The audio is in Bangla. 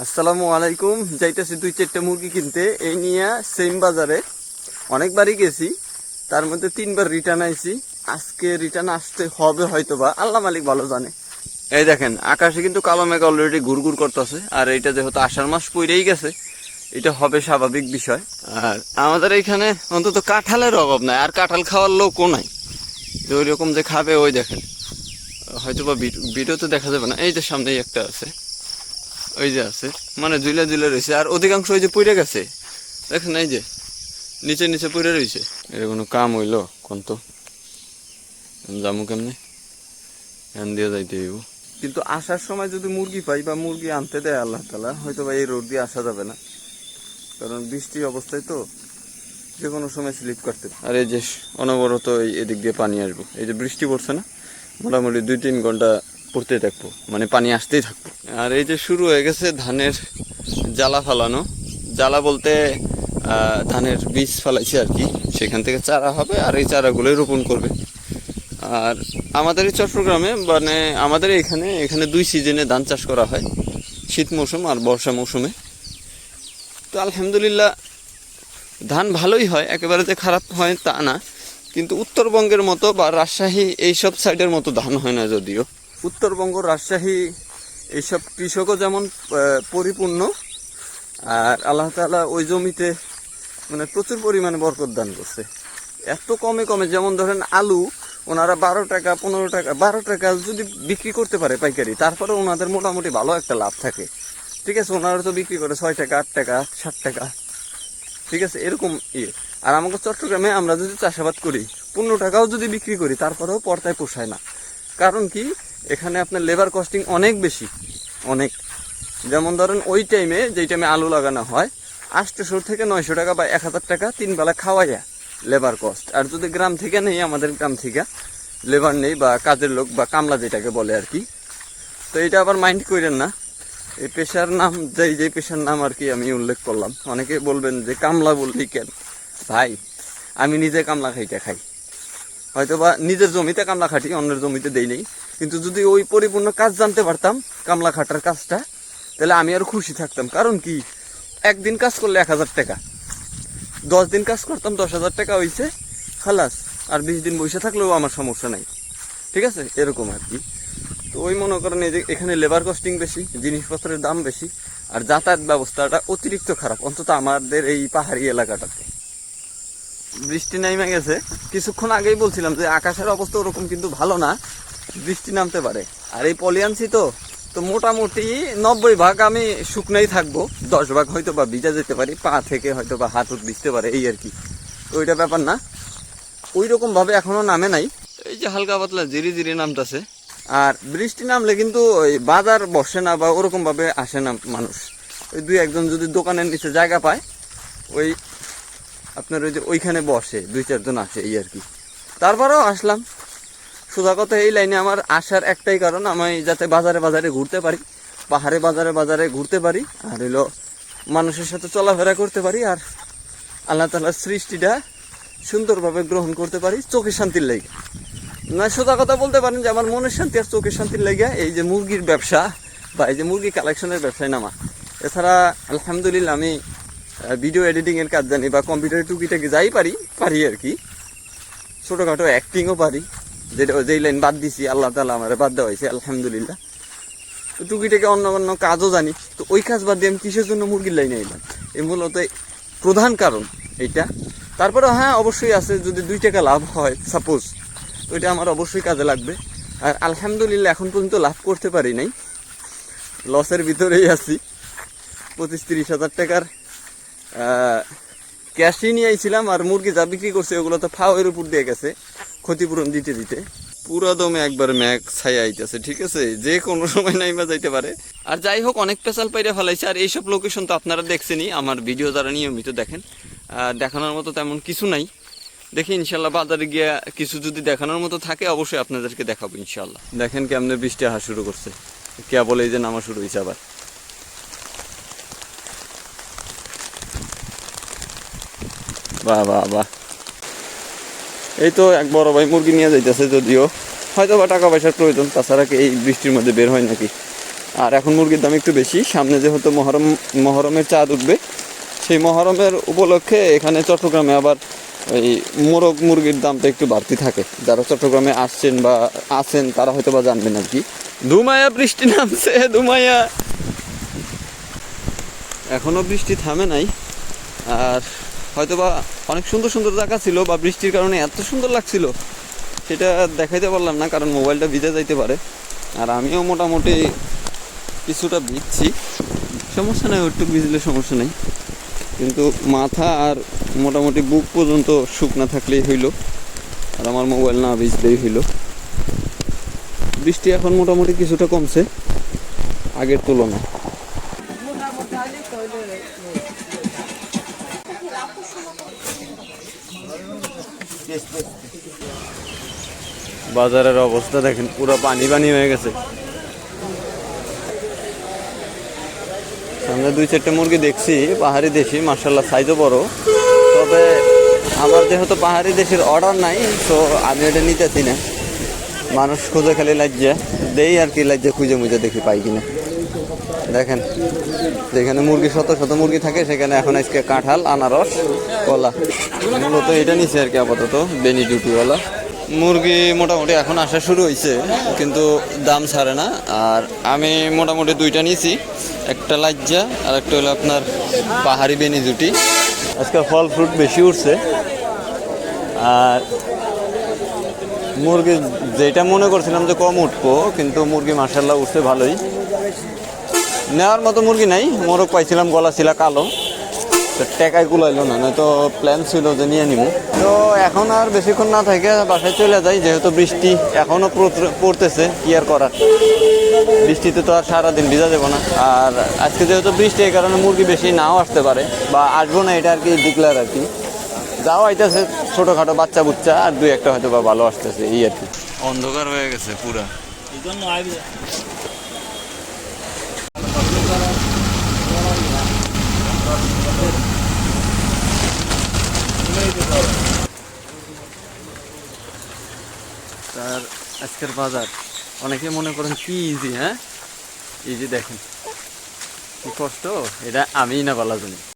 আসসালামু আলাইকুম। যাইতেছি 2-4টা মুরগি কিনতে, এই নিয়ে সেম বাজারে অনেকবারই গেছি, তার মধ্যে 3বার রিটার্ন আইছি। আজকে রিটার্ন আসতে হবে হয়তোবা, আল্লাহ মালিক ভালো জানে। এই দেখেন আকাশে কিন্তু কালো মেঘ অলরেডি ঘুরঘুর করতেছে, আর এইটা যেহেতু আষাঢ় মাস পড়েই গেছে, এটা হবে স্বাভাবিক বিষয়। আর আমাদের এখানে অন্তত কাঁঠালের অভাব নাই, আর কাঁঠাল খাওয়ার লোকও নাই যে ওই রকম যে খাবে। ওই দেখেন হয়তোবা ভিডিওতে দেখা যাবে না, এই যে সামনেই একটা আছে, ওই যে আছে, মানে ঝুলে ঝুলে রয়েছে, আর অধিকাংশ ওই যে পড়ে গেছে দেখেন, এই যে নিচে নিচে পড়ে রয়েছে। এর কোনো কাম হইলো কোন তো জামু কেমনে হ্যান দিয়ে যাইতে হইব। কিন্তু আসার সময় যদি মুরগি পাই বা মুরগি আনতে দেয় আল্লাহ তালা, হয়তো বা এই রোড দিয়ে আসা যাবে না, কারণ বৃষ্টি অবস্থায় তো যে কোনো সময় স্লিপ করতে। আর এই যে অনবরত এদিক দিয়ে পানি আসবো, এই যে বৃষ্টি পড়ছে না, মোটামুটি 2-3 ঘন্টা পড়তে থাকবো, মানে পানি আসতেই থাকবো। আর এই যে শুরু হয়ে গেছে ধানের জ্বালা ফালানো, জ্বালা বলতে ধানের বীজ ফালাইছে আর কি, সেখান থেকে চারা হবে, আর এই চারাগুলোই রোপণ করবে। আর আমাদের এই চট্টগ্রামে মানে আমাদের এখানে 2 সিজনে ধান চাষ করা হয়, শীত মৌসুম আর বর্ষা মৌসুমে। তো আলহামদুলিল্লাহ ধান ভালোই হয়, একেবারে যে খারাপ হয় তা না, কিন্তু উত্তরবঙ্গের মতো বা রাজশাহী এইসব সাইডের মতো ধান হয় না। যদিও উত্তরবঙ্গ, রাজশাহী এইসব কৃষকও যেমন পরিপূর্ণ, আর আল্লাহ তাআলা ওই জমিতে মানে প্রচুর পরিমাণে বরকত দান করছে। এত কমে কমে, যেমন ধরেন আলু ওনারা 12 টাকা 15 টাকা 12 টাকা যদি বিক্রি করতে পারে পাইকারি, তারপরে ওনাদের মোটামুটি ভালো একটা লাভ থাকে। ঠিক আছে, ওনারা তো বিক্রি করে 6 টাকা 8 টাকা 60 টাকা, ঠিক আছে, এরকম ইয়ে। আর আমাকে চট্টগ্রামে আমরা যদি চাষাবাদ করি 15 টাকাও যদি বিক্রি করি, তারপরেও পর্দায় পোষায় না। কারণ কি, এখানে আপনার লেবার কস্টিং অনেক বেশি, অনেক। যেমন ধরেন ওই টাইমে, যেই টাইমে আলু লাগানো হয়, 800 থেকে 900 টাকা বা 1000 টাকা 3 বেলা খাওয়াইয়া লেবার কস্ট। আর যদি গ্রাম থেকে নেই, আমাদের গ্রাম থেকে লেবার নেই বা কাজের লোক বা কামলা যেটাকে বলে আর কি, তো এটা আবার মাইন্ড করেন না। এই পেশার নাম যেই পেশার নাম আর কি আমি উল্লেখ করলাম, অনেকে বলবেন যে কামলা বললি কেন ভাই, আমি নিজে কামলা খাইতে খাই, হয়তো বা নিজের জমিতে কামলা খাটি, অন্যের জমিতে দেই নেই। কিন্তু যদি ওই পরিপূর্ণ কাজ জানতে পারতাম, কামলা খাটার কাজটা, তাহলে আমি আরো খুশি থাকতাম। কারণ কি, একদিন কাজ করলে 1000 টাকা, 10 দিন কাজ করতাম 10,000 টাকা হয়েছে খালাস, আর 20 দিন বসে থাকলেও আমার সমস্যা নাই। ঠিক আছে, এরকম আর কি। তো ওই মনে করেন এই যে এখানে লেবার কস্টিং বেশি, জিনিসপত্রের দাম বেশি, আর যাতায়াত ব্যবস্থাটা অতিরিক্ত খারাপ, অন্তত আমাদের এই পাহাড়ি এলাকাটাতে। বৃষ্টি নামে গেছে, কিছুক্ষণ আগেই বলছিলাম যে আকাশের অবস্থা ওরকম কিন্তু ভালো না, বৃষ্টি নামতে পারে। আর এই পলিয়ানছি তো মোটামুটি 90 ভাগ আমি শুকনাই থাকবো, 10 ভাগ হয়তো বা ভিজা যেতে পারি, পা থেকে হয়তো বা হাত ভিজতে পারে, এই আর কি। তো ওইটা ব্যাপার না, ওই রকম ভাবে এখনো নামে নাই, এই যে হালকা পাতলা জিরি জিরি নামতেছে। আর বৃষ্টি নামলে কিন্তু ওই বাজার বসে না বা ওরকম ভাবে আসে না মানুষ। ওই 2-1 জন যদি দোকানের নিচে জায়গা পায়, ওই আপনার ওই যে ওইখানে বসে 2-4 জন আসে, এই আর কি। তারপরেও আসলাম। সোজা কথা, এই লাইনে আমার আসার একটাই কারণ, আমি যাতে বাজারে বাজারে ঘুরতে পারি, পাহাড়ে বাজারে বাজারে ঘুরতে পারি, আর হইলো মানুষের সাথে চলাফেরা করতে পারি, আর আল্লাহ তাআলার সৃষ্টিটা সুন্দরভাবে গ্রহণ করতে পারি, চোখের শান্তির লেগে। না, সোজা কথা বলতে পারেন যে আমার মনের শান্তি আর চোখের শান্তির লেগে এই যে মুরগির ব্যবসা বা এই যে মুরগি কালেকশনের ব্যবসায় নামা। এছাড়া আলহামদুলিল্লাহ আমি ভিডিও এডিটিংয়ের কাজ জানি, বা কম্পিউটারে টুকিটাকি যাই পারি আর কি। ছোটোখাটো অ্যাক্টিংও পারি, যেই লাইন বাদ দিছি আল্লাহ তাআলা আমার বাদ দেওয়া হয়েছে আলহামদুলিল্লাহ। তো টুকিটাকি অন্য কাজও জানি। তো ওই কাজ বাদ দিয়ে আমি কিসের জন্য মুরগির লাইনে এলাম, এই মূলত প্রধান কারণ এইটা। তারপরে হ্যাঁ, অবশ্যই আছে, যদি 2 টাকা লাভ হয় সাপোজ, তো এটা আমার অবশ্যই কাজে লাগবে। আর আলহামদুলিল্লাহ এখন পর্যন্ত লাভ করতে পারি নাই, লসের ভিতরেই আছি। 25-30 হাজার টাকার ক্যাশই নিয়ে আইছিলাম, আর মুরগি যা বিক্রি করছে ওগুলো তো ফাওয়ের উপর দিয়ে গেছে ক্ষতিপূরণ দিতে দিতে। পুরো দমে একবার ম্যাগ ছায়া আইতেছে, ঠিক আছে, যে কোনো সময় নাইমা যাইতে পারে। আর যাই হোক, অনেক পেশাল পাইরা ফেলাইছে। আর এইসব লোকেশন তো আপনারা দেখছেনই, আমার ভিডিও যারা নিয়মিত দেখেন, দেখানোর মতো তেমন কিছু নাই। দেখি ইনশাল্লাহ বাজারে গিয়ে কিছু যদি দেখানোর মতো থাকে অবশ্যই আপনাদেরকে দেখাবো ইনশাল্লাহ। দেখেন কেমনে বৃষ্টি আসা শুরু করছে, কে বলে এই যে নামা শুরু হয়েছে আবার। বাহ বাহ বাহ, এই তো এক বড় ভাই মুরগি নিয়ে যাইতেছে, যদিও হয়তো বা টাকা পয়সার প্রয়োজন, তাছাড়া কি এই বৃষ্টির মধ্যে বের হয় নাকি আর এখন মুরগির দাম একটু বেশি, সামনে যেহেতু মহরমের চাঁদ উঠবে, সেই মহরমের উপলক্ষে এখানে চট্টগ্রামে আবার এই মোরগ মুরগির দামটা একটু বাড়তি থাকে। যারা চট্টগ্রামে আসছেন বা আছেন তারা হয়তো বা জানবেন আর কি। ধুমায়া বৃষ্টি নামছে, ধুমায়া, এখনো বৃষ্টি থামে নাই। আর হয়তো বা অনেক সুন্দর সুন্দর জায়গা ছিল বা বৃষ্টির কারণে এত সুন্দর লাগছিল সেটা দেখাইতে পারলাম না, কারণ মোবাইলটা ভিজে যাইতে পারে। আর আমিও মোটামুটি কিছুটা ভিজছি, সমস্যা নেই, ওইটুকু ভিজলে সমস্যা নেই, কিন্তু মাথা আর মোটামুটি বুক পর্যন্ত শুকনা থাকলেই হইল, আর আমার মোবাইল না ভিজলেই হইল। বৃষ্টি এখন মোটামুটি কিছুটা কমছে আগের তুলনায়। বাজারের অবস্থা দেখেন, পুরো পানি পানি হয়ে গেছে। সামনে 2-4টে মুরগি দেখছি পাহাড়ি দেশি, মার্শাল্লাহ সাইজও বড়। তবে আমার যেহেতু পাহাড়ি দেশের অর্ডার নাই, তো আমি এটা নিতেছি না। মানুষ খুঁজে খালি লাজ্জা দেই আর কি, লাজ্জা খুঁজে মুজে দেখি পাই কিনা। দেখেন যেখানে মুরগি শত শত মুরগি থাকে সেখানে এখন আজকে কাঁঠাল, আনারস, কলা, মূলত এটা নিচ্ছে আর কি আপাতত, বেনি ডিউটিওয়ালা। মুরগি মোটামুটি এখন আসা শুরু হয়েছে, কিন্তু দাম ছাড়ে না। আর আমি মোটামুটি 2টা নিয়েছি, একটা লাজ্জা আর একটা হলো আপনার পাহাড়ি বেনি জুটি। আজকে ফল ফ্রুট বেশি উঠছে। আর মুরগি যেটা মনে করছিলাম যে কম উঠবো, কিন্তু মুরগি মার্শাল্লাহ উঠছে ভালোই। নেওয়ার মতো মুরগি নাই, মোরগ পাইছিলাম গলা ছিল কালো, তো টেকায় কুলাইলো না, নয়তো প্ল্যান ছিল যে নিয়ে নিব। তো এখন আর বেশিক্ষণ না থেকে বাসায় চলে যাই, যেহেতু বৃষ্টি এখনও পড়তেছে, কি আর করার। বৃষ্টিতে তো আর সারাদিন ভিজা যাবো না। আর আজকে যেহেতু বৃষ্টি, এই কারণে মুরগি বেশি নাও আসতে পারে বা আসবো না, এটা আর কি ডিক্লেয়ার আর কি। যাও আইতেছে ছোটোখাটো বাচ্চা বুচ্চা, আর 2-1টা হয়তো বা ভালো আসতেছে, এই আর কি। অন্ধকার হয়ে গেছে পুরা। তার আজকের বাজার অনেকে মনে করেন কি ইজি, হ্যাঁ ইজি, দেখেন কি কষ্ট, এটা আমিই না বলা জানি।